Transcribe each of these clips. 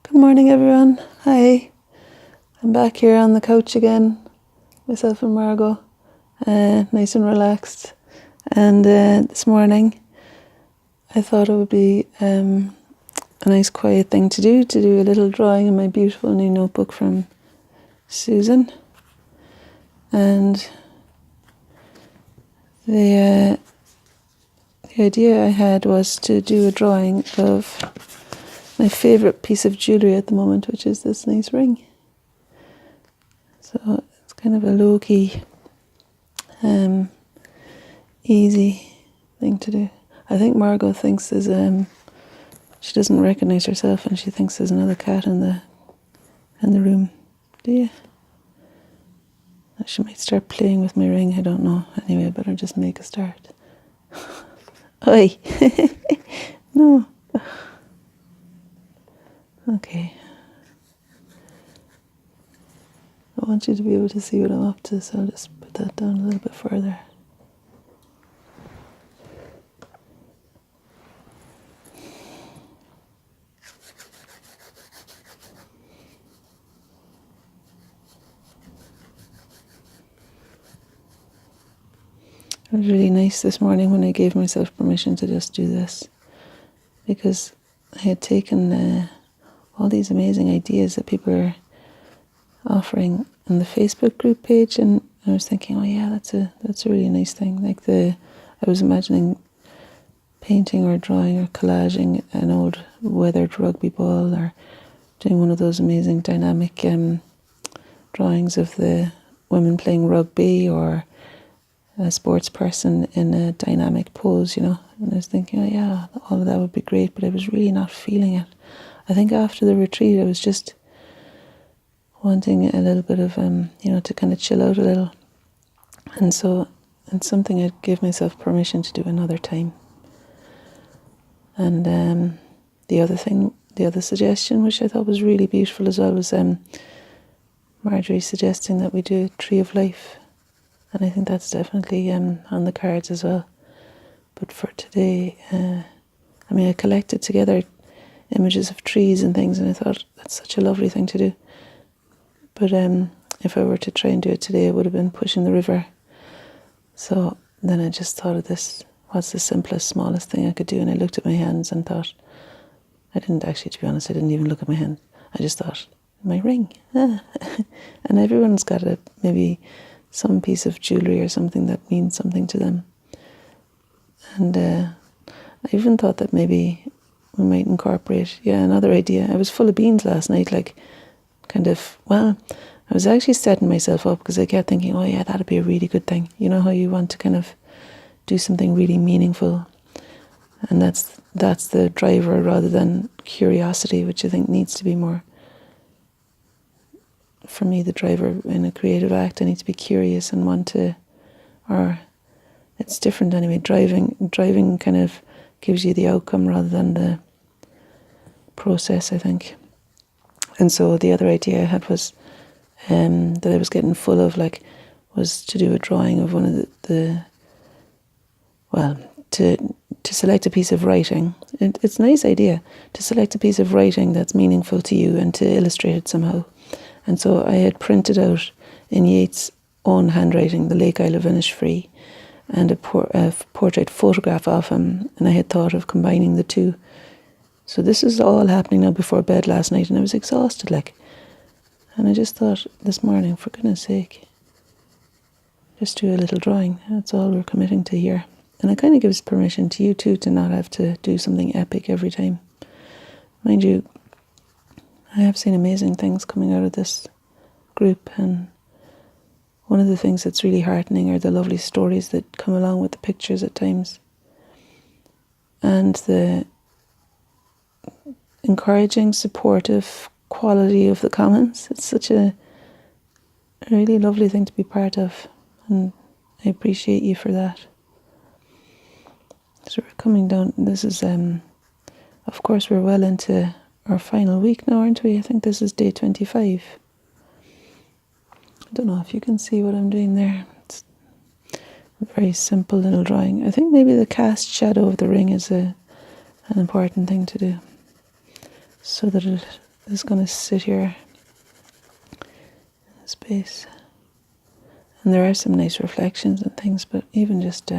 Good morning, everyone. Hi. I'm back here on the couch again, myself and Margo, nice and relaxed. And this morning, I thought it would be a nice quiet thing to do a little drawing in my beautiful new notebook from Susan. And the idea I had was to do a drawing of my favourite piece of jewellery at the moment, which is this nice ring. So it's kind of a low-key, easy thing to do. I think Margo thinks there's she doesn't recognise herself, and she thinks there's another cat in the room. Do you? She might start playing with my ring, I don't know. Anyway, I better just make a start. Oi! No. Okay. I want you to be able to see what I'm up to, so I'll just put that down a little bit further. It was really nice this morning when I gave myself permission to just do this, because I had taken all these amazing ideas that people are offering on the Facebook group page, and I was thinking, oh yeah, that's a really nice thing. Like I was imagining painting or drawing or collaging an old weathered rugby ball, or doing one of those amazing dynamic drawings of the women playing rugby, or a sports person in a dynamic pose, you know. And I was thinking, oh yeah, all of that would be great, but I was really not feeling it. I think after the retreat I was just wanting a little bit of, to kind of chill out a little. And so it's something I'd give myself permission to do another time. And the other suggestion, which I thought was really beautiful as well, was Marjorie suggesting that we do a tree of life. And I think that's definitely on the cards as well. But for today, I collected together images of trees and things, and I thought that's such a lovely thing to do. But if I were to try and do it today, it would have been pushing the river. So then I just thought of this, what's the simplest, smallest thing I could do? And I looked at my hands and thought, I didn't actually, to be honest, I didn't even look at my hands. I just thought, my ring. And everyone's got maybe some piece of jewellery or something that means something to them. And I even thought that maybe we might incorporate, another idea. I was full of beans last night, I was actually setting myself up, because I kept thinking, oh yeah, that'd be a really good thing. You know how you want to kind of do something really meaningful, and that's the driver rather than curiosity, which I think needs to be more, for me, the driver in a creative act. I need to be curious and want to, or it's different anyway. Driving kind of gives you the outcome rather than the process, I think. And so the other idea I had was that I was getting full of, was to do a drawing of one of to select a piece of writing. It's a nice idea to select a piece of writing that's meaningful to you and to illustrate it somehow. And so I had printed out in Yeats' own handwriting the Lake Isle of Innisfree and a portrait photograph of him, and I had thought of combining the two. So this is all happening now before bed last night, and I was exhausted, and I just thought this morning, for goodness sake, just do a little drawing. That's all we're committing to here. And it kind of gives permission to you too to not have to do something epic every time. Mind you, I have seen amazing things coming out of this group, and one of the things that's really heartening are the lovely stories that come along with the pictures at times, and the encouraging, supportive quality of the comments. It's such a really lovely thing to be part of, and I appreciate you for that. So we're coming down, this is of course we're well into our final week now, aren't we? I think this is day 25. I don't know if you can see what I'm doing there. It's a very simple little drawing. I think maybe the cast shadow of the ring is an important thing to do, so that it is going to sit here in space. And there are some nice reflections and things, but even just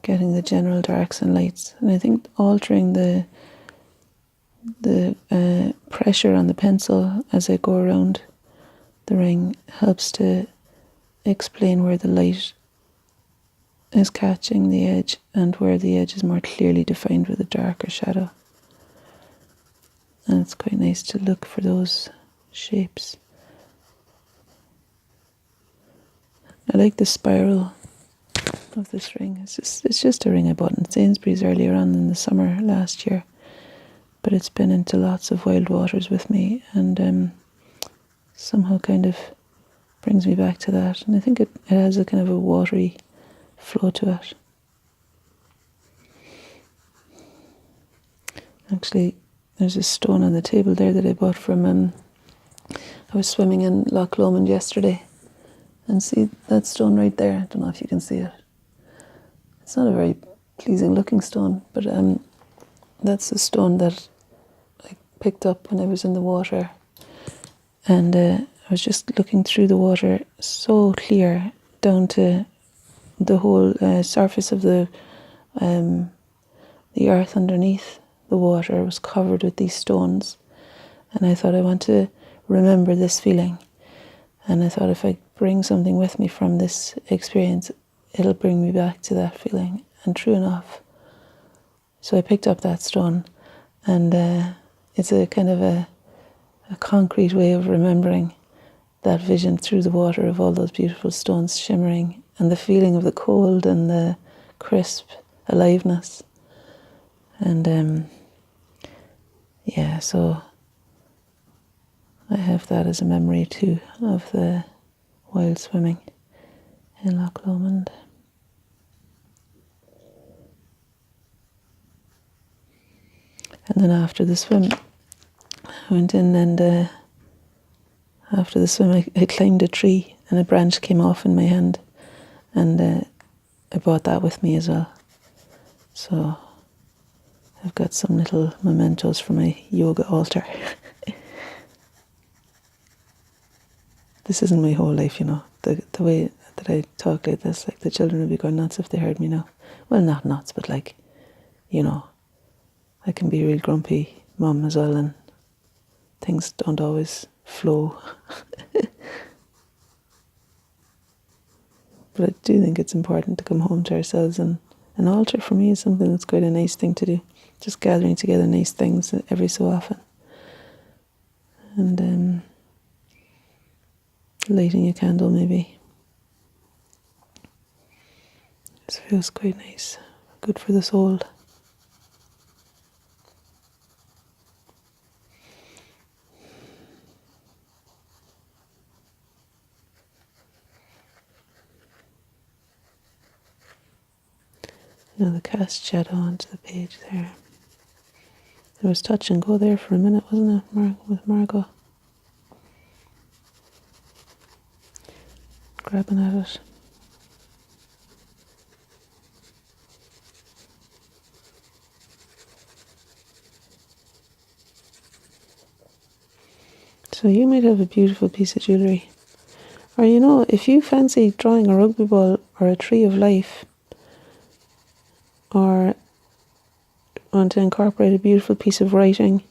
getting the general darks and lights. And I think altering the pressure on the pencil as I go around the ring helps to explain where the light is catching the edge and where the edge is more clearly defined with a darker shadow. And it's quite nice to look for those shapes. I like the spiral of this ring. It's just a ring I bought in Sainsbury's earlier on in the summer last year, but it's been into lots of wild waters with me, and somehow kind of brings me back to that. And I think it has a kind of a watery flow to it. Actually, there's a stone on the table there that I bought from I was swimming in Loch Lomond yesterday, and see that stone right there? I don't know if you can see it. It's not a very pleasing looking stone, but that's a stone that I picked up when I was in the water, and I was just looking through the water, so clear down to the whole surface of the earth underneath the water was covered with these stones. And I thought, I want to remember this feeling. And I thought, if I bring something with me from this experience, it'll bring me back to that feeling. And true enough. So I picked up that stone, and it's a kind of a concrete way of remembering that vision through the water of all those beautiful stones shimmering, and the feeling of the cold and the crisp aliveness. And yeah, so I have that as a memory too of the wild swimming in Loch Lomond. And then after the swim, I went in, and after the swim I climbed a tree, and a branch came off in my hand, and I brought that with me as well. So I've got some little mementos for my yoga altar. This isn't my whole life, you know. The way that I talk like this, like the children would be going nuts if they heard me now. Well, not nuts, but like, you know, I can be a real grumpy mum as well, and things don't always flow. But I do think it's important to come home to ourselves, and an altar for me is something that's quite a nice thing to do. Just gathering together nice things every so often. And lighting a candle maybe. This feels quite nice. Good for the soul. Now the cast shadow onto the page there. There was touch and go there for a minute, wasn't it, with Margo? Grabbing at it. So you might have a beautiful piece of jewellery. Or you know, if you fancy drawing a rugby ball or a tree of life, or want to incorporate a beautiful piece of writing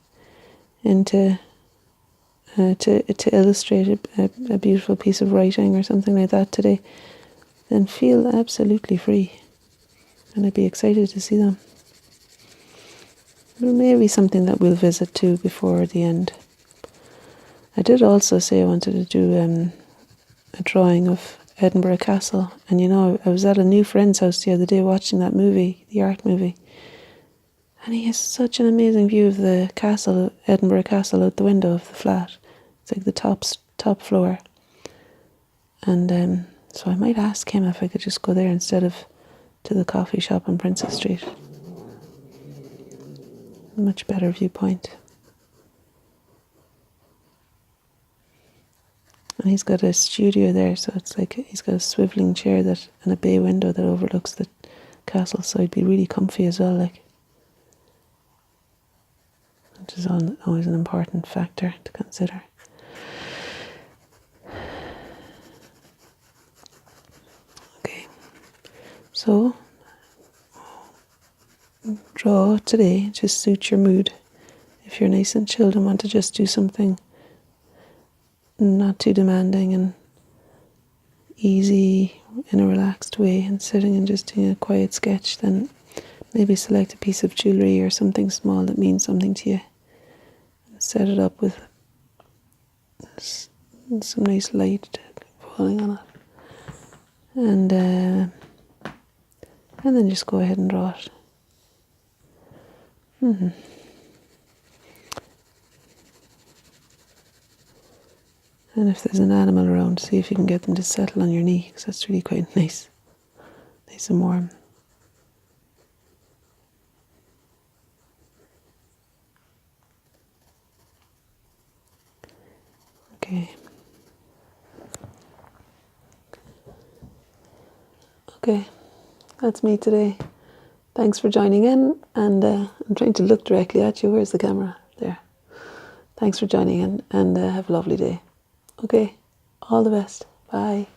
into to illustrate a beautiful piece of writing or something like that today, then feel absolutely free, and I'd be excited to see them. There may be something that we'll visit too before the end. I did also say I wanted to do a drawing of Edinburgh Castle, and you know, I was at a new friend's house the other day watching that movie, the art movie, and he has such an amazing view of the castle, Edinburgh Castle, out the window of the flat. It's like the top floor, and so I might ask him if I could just go there instead of to the coffee shop on Princess Street. A much better viewpoint. And he's got a studio there, so it's like he's got a swivelling chair and a bay window that overlooks the castle, so it'd be really comfy as well, like. which is always an important factor to consider. Okay, so draw today, just suit your mood. If you're nice and chilled and want to just do something not too demanding and easy in a relaxed way and sitting and just doing a quiet sketch, then maybe select a piece of jewellery or something small that means something to you. Set it up with some nice light falling on it. And then just go ahead and draw it. And if there's an animal around, see if you can get them to settle on your knee, because that's really quite nice and warm. Okay, that's me today. Thanks for joining in, and I'm trying to look directly at you. Where's the camera? There. Thanks for joining in, and have a lovely day. Okay, all the best. Bye.